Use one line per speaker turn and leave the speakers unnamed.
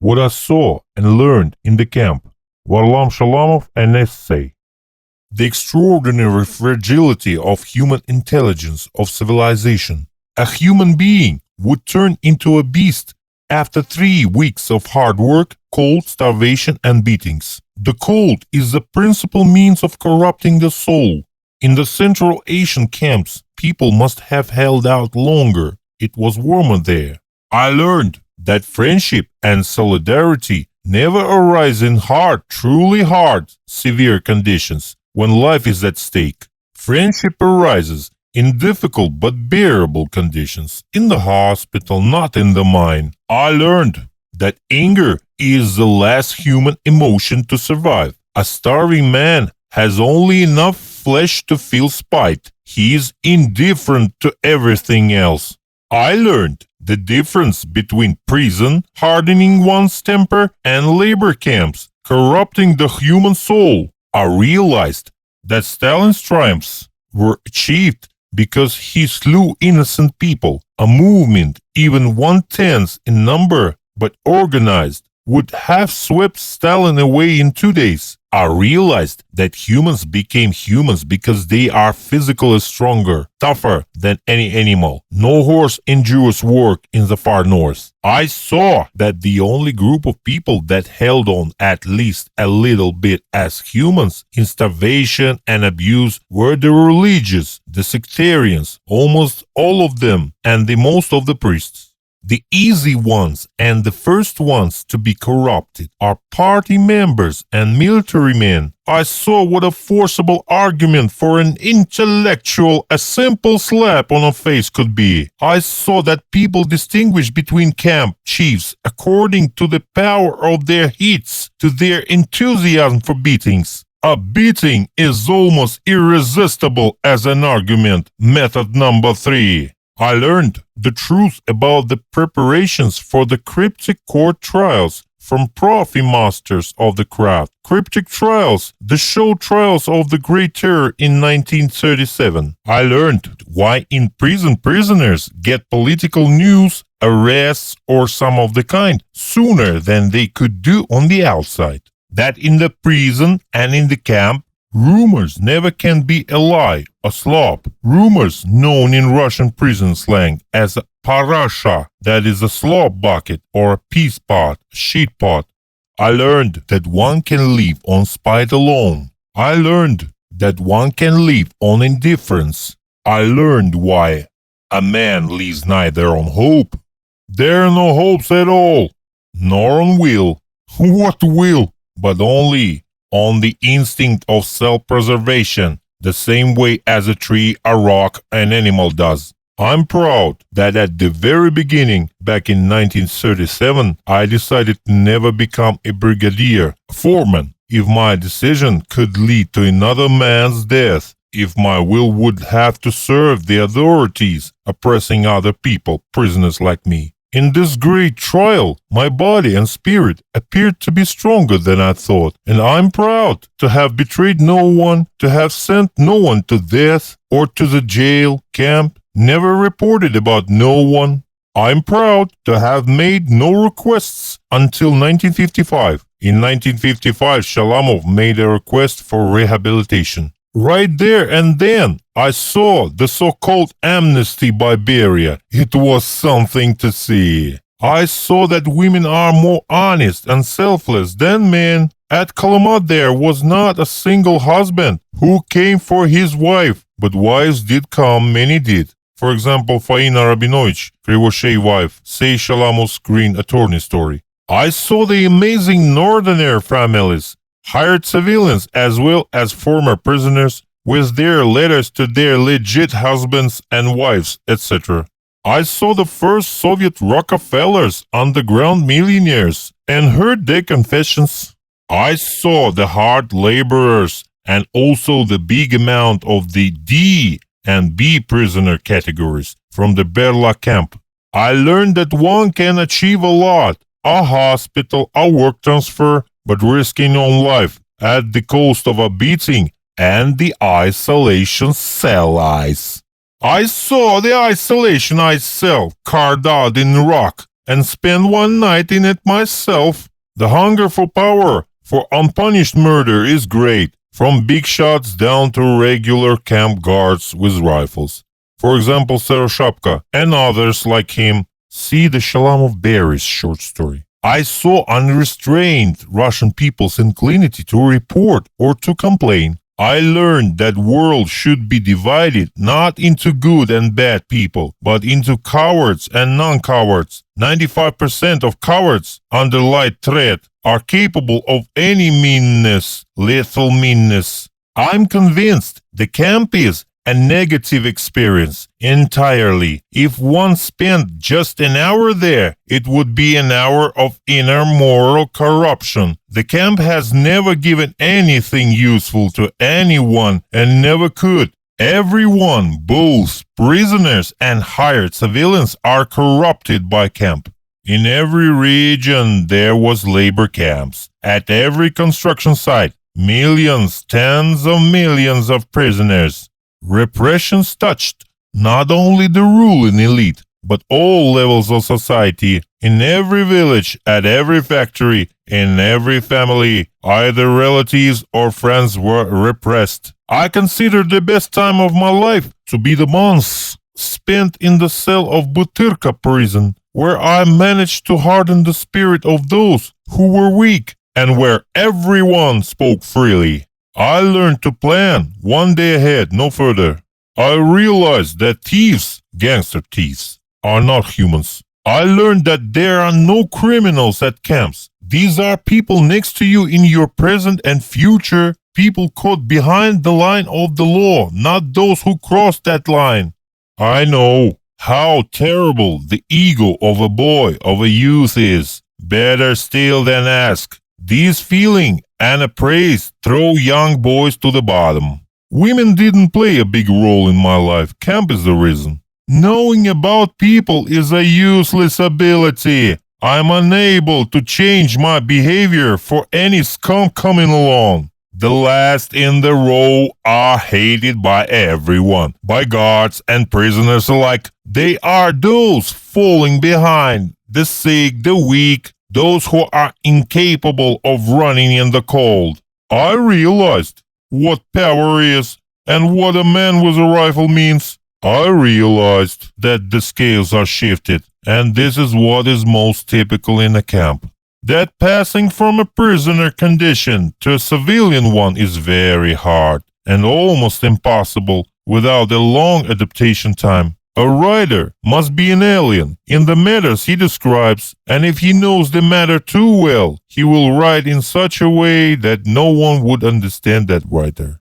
What I saw and learned in the camp. Varlam Shalamov, an essay. The extraordinary fragility of human intelligence, of civilization. A human being would turn into a beast after 3 weeks of hard work, cold, starvation, and beatings. The cold is the principal means of corrupting the soul. In the Central Asian camps, people must have held out longer. It was warmer there. I learned that friendship and solidarity never arise in hard, truly hard, severe conditions when life is at stake. Friendship arises in difficult but bearable conditions, in the hospital, not in the mine. I learned that anger is the last human emotion to survive. A starving man has only enough flesh to feel spite. He is indifferent to everything else. I learned the difference between prison, hardening one's temper, and labor camps, corrupting the human soul. I realized that Stalin's triumphs were achieved because he slew innocent people. A movement, even 1/10 in number, but organized, would have swept Stalin away in 2 days. I realized that humans became humans because they are physically stronger, tougher than any animal. No horse endures work in the far north. I saw that the only group of people that held on at least a little bit as humans in starvation and abuse were the religious, the sectarians, almost all of them, and the most of the priests. The easy ones and the first ones to be corrupted are party members and military men. I saw what a forcible argument for an intellectual a simple slap on a face could be. I saw that people distinguish between camp chiefs according to the power of their hits, to their enthusiasm for beatings. A beating is almost irresistible as an argument. Method number 3. I learned the truth about the preparations for the cryptic court trials from profi masters of the craft. Cryptic trials, the show trials of the Great Terror in 1937. I learned why in prison prisoners get political news, arrests, or some of the kind sooner than they could do on the outside. That in the prison and in the camp, rumors never can be a lie, a slop. Rumors, known in Russian prison slang as a parasha, that is a slop bucket or a peace pot, sheet pot. I learned that one can live on spite alone. I learned that one can live on indifference. I learned why a man lives neither on hope. There are no hopes at all, nor on will. What will? But only on the instinct of self-preservation, the same way as a tree, a rock, an animal does. I'm proud that at the very beginning, back in 1937, I decided to never become a brigadier, a foreman. If my decision could lead to another man's death, if my will would have to serve the authorities, oppressing other people, prisoners like me. In this great trial, my body and spirit appeared to be stronger than I thought, and I'm proud to have betrayed no one, to have sent no one to death or to the jail, camp, never reported about no one. I'm proud to have made no requests until 1955. In 1955, Shalamov made a request for rehabilitation. Right there and then, I saw the so-called amnesty by Beria. It was something to see. I saw that women are more honest and selfless than men. At Kalamata there was not a single husband who came for his wife, but wives did come, many did. For example, Faina Rabinovich, Krivoshay wife, say Shalamov's green attorney story. I saw the amazing northerner families, hired civilians as well as former prisoners, with their letters to their legit husbands and wives, etc. I saw the first Soviet Rockefellers, underground millionaires, and heard their confessions. I saw the hard laborers and also the big amount of the D and B prisoner categories from the Berla camp. I learned that one can achieve a lot, a hospital, a work transfer, but risking own life at the cost of a beating and the isolation cell ice. I saw the isolation ice cell carved out in rock and spend one night in it myself. The hunger for power, for unpunished murder is great, from big shots down to regular camp guards with rifles. For example, Seroshapka and others like him. See the Shalamov Berries short story. I saw unrestrained Russian people's inclination to report or to complain. I learned that world should be divided not into good and bad people, but into cowards and non-cowards. 95% of cowards under light threat are capable of any meanness, lethal meanness. I'm convinced the camp is a negative experience entirely. If one spent just an hour there, it would be an hour of inner moral corruption. The camp has never given anything useful to anyone and never could. Everyone, both prisoners and hired civilians, are corrupted by camp. In every region there was labor camps. At every construction site, millions, tens of millions of prisoners. Repressions touched not only the ruling elite, but all levels of society. In every village, at every factory, in every family, either relatives or friends were repressed. I consider the best time of my life to be the months spent in the cell of Butyrka prison, where I managed to harden the spirit of those who were weak, and where everyone spoke freely. I learned to plan one day ahead, no further. I realized that thieves, gangster thieves, are not humans. I learned that there are no criminals at camps. These are people next to you in your present and future, people caught behind the line of the law, not those who crossed that line. I know how terrible the ego of a boy, of a youth is. Better still than ask. These feeling and a praise throw young boys to the bottom. Women didn't play a big role in my life. Camp is the reason. Knowing about people is a useless ability. I'm unable to change my behavior for any scum coming along. The last in the row are hated by everyone, by guards and prisoners alike. They are those falling behind, the sick, the weak, those who are incapable of running in the cold. I realized what power is and what a man with a rifle means. I realized that the scales are shifted, and this is what is most typical in a camp. That passing from a prisoner condition to a civilian one is very hard and almost impossible without a long adaptation time. A writer must be an alien in the matters he describes, and if he knows the matter too well, he will write in such a way that no one would understand that writer.